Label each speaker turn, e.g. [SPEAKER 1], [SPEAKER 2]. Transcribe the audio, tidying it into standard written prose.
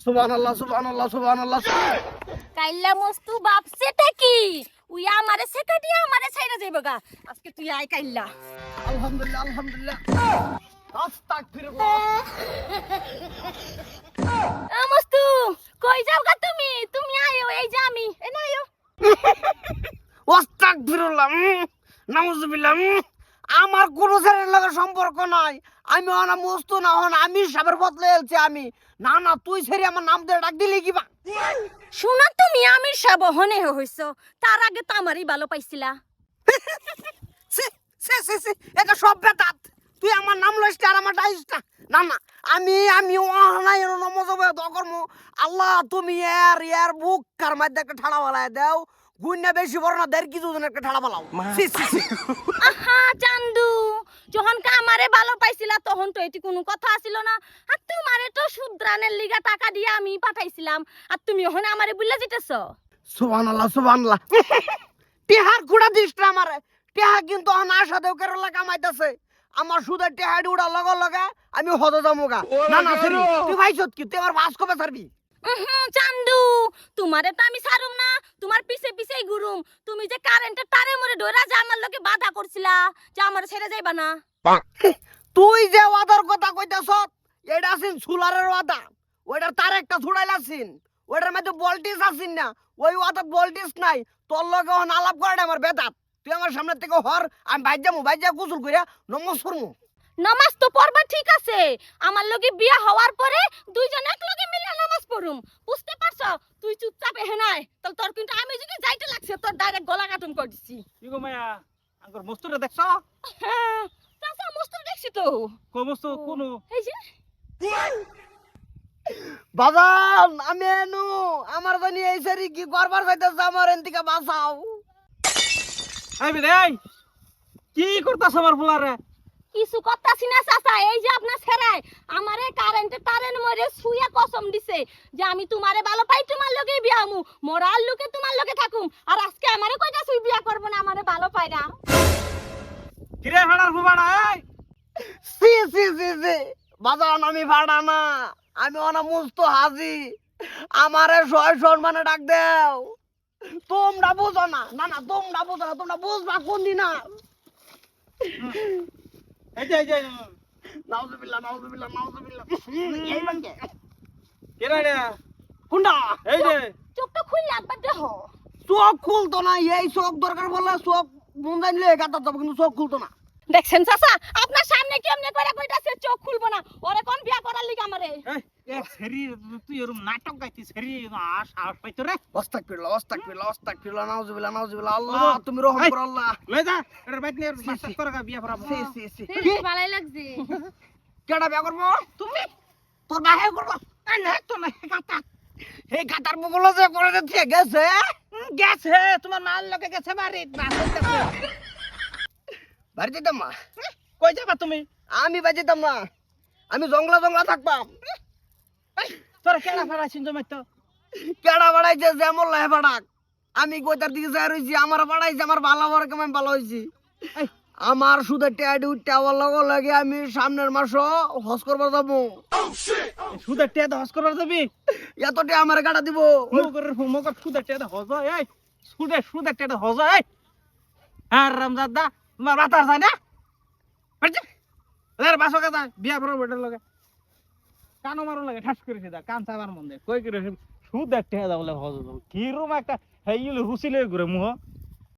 [SPEAKER 1] সুবহানাল্লাহ সুবহানাল্লাহ সুবহানাল্লাহ।
[SPEAKER 2] কাইল্লা মস্তু বাপসেটা কি উই আমারে সেটা দিয়া আমারে ছাইরা যাইব গা আজকে তুই আই কাইল্লা
[SPEAKER 1] আলহামদুলিল্লাহ আলহামদুলিল্লাহ। আস্তাগফিরুল্লাহ।
[SPEAKER 2] মস্তু কই যাও গা তুমি তুমি আইও এই যে আমি এ না আইও
[SPEAKER 1] আস্তাগফিরুল্লাহ। নাউজুবিল্লাহ। আমার কোন ছেলের লগে সম্পর্ক নাই। আমি অনা মস্ত না হন আমি সাবের বদলে এলছি আমি। না না তুই ছেড়ে আমার নাম দিয়ে ডাক দিলি কিবা।
[SPEAKER 2] শোনা তুমি আমির সাহেব হনে হইছো তার আগে তো আমারই ভালো পাইছিলা
[SPEAKER 1] সে সে সে সে এটা সব বেটাত। তুই আমার নাম লইছ আর আমার ডাইস না। না না আমি অনাই নমজবে দকর্ম। আল্লাহ তুমি ইয়ার বুক কার মধ্যে একটা ঠাড়া বালায় দাও। গুন্না বেশি বড় না দেড় কিছু একটা ঠাড়া বালাও। সি সি সি।
[SPEAKER 2] আহা চান্দু যখন কা আমারে ভালো পাইছিলা তখন তো এটি কোনো কথা আছিল না আর তোমারে তো শুদ্রানের লিগা টাকা দিয়ে আমি পাঠাইছিলাম আর তুমি ওখানে আমারে বুঝলা যেতেছো
[SPEAKER 1] সুবহানাল্লাহ সুবহানাল্লাহ। টেহার কুড়া দিস না আমারে। টেহা কিন্তু আমার সাথে কেরলা কামাইতেছে। আমার সুদের টেহাডি উড়া লগা লগা আমি হদ যামুগা। না না সরি তুই ভাইছত কি তুই আমার বাস কবে ছাড়বি?
[SPEAKER 2] চান্দু তোমারে তো আমি ছাড়ুম না তোমার পিছে পিছেই ঘুরুম তুমি যে কারেন্টের তারে মরে ধরা যে আমার লগে বাধা করছিলা যে আমার ছেড়ে যাইবা না
[SPEAKER 1] তুই যে ওয়াদার কথা কইতাছ এটা আছিন সুলারের ওয়াদা। ওইটার তার একটা ছুড়াইলাছিন। ওইটার মধ্যে ভোল্টেজ আছিন না। ওই ওয়াদার ভোল্টেজ নাই। তোর লগে হন আলাপ করাটা আমার বেদাত। তুই আমার সামনে থেকে হর আমি বাইজা গোসল কইরা নমস্কার করমু।
[SPEAKER 2] নামাজ তো পড়বা ঠিক আছে আমার লগে বিয়া হওয়ার পরে দুইজন এক লগে মিলে নামাজ পড়ুম বুঝতে পারছো তুই চুপচাপ হেনাই তো তোর কিন্তু আমি যদি যাইতে লাগছে তোর ডাইরেক্ট গলা কাটুম করে দিছি
[SPEAKER 3] কি গো মায়া আঙ্কর মস্তুরে দেখছো?
[SPEAKER 2] হ্যাঁ চাচা মস্ত দেখছি তো
[SPEAKER 3] কো মস্তু কোন?
[SPEAKER 2] এই যে
[SPEAKER 1] বাজান আমি এনু আমার জানি এই সারি কি করবার চাইতেছ আমার এনতিকে বাঁচাও।
[SPEAKER 3] আই বিদাই কি করতাছ আমার ফুলারে?
[SPEAKER 2] কিছু করতাছি না চাচা এই যে আপনার ছেড়াই আমারে কারেন্টে তারেন মরে শুইয়া কসম দিছে যে আমি তোমারে ভালো পাই তোমার লগে বিয়া হমু মরার লোকে তোমার লগে থাকুম আর আজকে আমারে কইতা শুই বিয়া করব না আমারে ভালো পাই না
[SPEAKER 3] কিরে ভাড়ার ফুবাড়া এই
[SPEAKER 1] সি সি সি সি বাজান আমি ভাড়া না আমি অনা মুস্ত হাজি। আমারে সয় সম্মানে ডাক দেও। তোমরা বুঝো না। না না তোমরা বুঝো না তোমরা বুঝবা কোন দিন না।
[SPEAKER 3] এই যে
[SPEAKER 1] নাউজুবিল্লাহ নাউজুবিল্লাহ নাউজুবিল্লাহ। এই বাঙ্গে
[SPEAKER 3] কিরে রে
[SPEAKER 1] কোনটা?
[SPEAKER 3] এই যে
[SPEAKER 2] চোখটা খুললে একবার দেখো
[SPEAKER 1] চোখ খুলতো না। এই চোখ দরকার বললে চোখ মন জানলে গাতা যাবো কিন্তু চোখ খুলতো না।
[SPEAKER 2] দেখছেন চাচা আপনার সামনে কেমনে করে কইতাছে চোখ খুলবো না ওরে কোন বিয়া করার লাগি আমারে
[SPEAKER 3] এই এক সেরি তুই এরম নাটক গাইতিস সেরি সাহস পাইতো রে
[SPEAKER 1] আস্তাগফিরুল্লাহ নাউজুবিল্লাহ নাউজুবিল্লাহ। আল্লাহ তুমি রহম করো আল্লাহ।
[SPEAKER 3] লই যা এর বাইত নিয়ে বিশ্বাস করে গা বিয়া পড়াবো
[SPEAKER 1] সি সি সি
[SPEAKER 2] ভালোই লাগছে
[SPEAKER 1] কেডা বিয়া করবো?
[SPEAKER 3] তুমি
[SPEAKER 1] তোর ভাই করবো?
[SPEAKER 3] না তো না গাতা
[SPEAKER 1] এই গাতার বগল যে করে দিচ্ছে গেছে।
[SPEAKER 3] গেছে তোমার মাল লগে গেছে বাড়ি বাস হইতাছে
[SPEAKER 1] বাড়ি যেতাম না।
[SPEAKER 3] কই যাবা তুমি?
[SPEAKER 1] আমি বাড়ি যেতাম না। আমি জংলা থাকবাম।
[SPEAKER 3] তোর কেডা ফাড়াছিস জমাই তো
[SPEAKER 1] কেডা বাড়াইছে যেমন লাই বাড়াক। আমি কইতার দিকে যাই রইছি আমার বাড়াইছে আমার ভালো বড় কেমন ভালো হইছি।
[SPEAKER 3] এই
[SPEAKER 1] আমার সুদের টেয়াডি উঠতে আমার লগে আমি সামনের মাস হজ করবার যাবো।
[SPEAKER 3] সুদের টিয়া দশ করবার যাবি
[SPEAKER 1] এতটা আমার গাড়া দিব।
[SPEAKER 3] মগর সুদের টিয়া হজ এই সুদের টিয়া হজ এই আর রামজাদা তোমার বাতার যায় না বাসো কথা বিয়া পড়া বেটার লগে কানো মারো লাগে ঠাস করেছে দা কান চাবার মন দে কই করে সুদের টিয়া বলে হজ কি রুম একটা হেইলে হুসিলে ঘুরে মুহ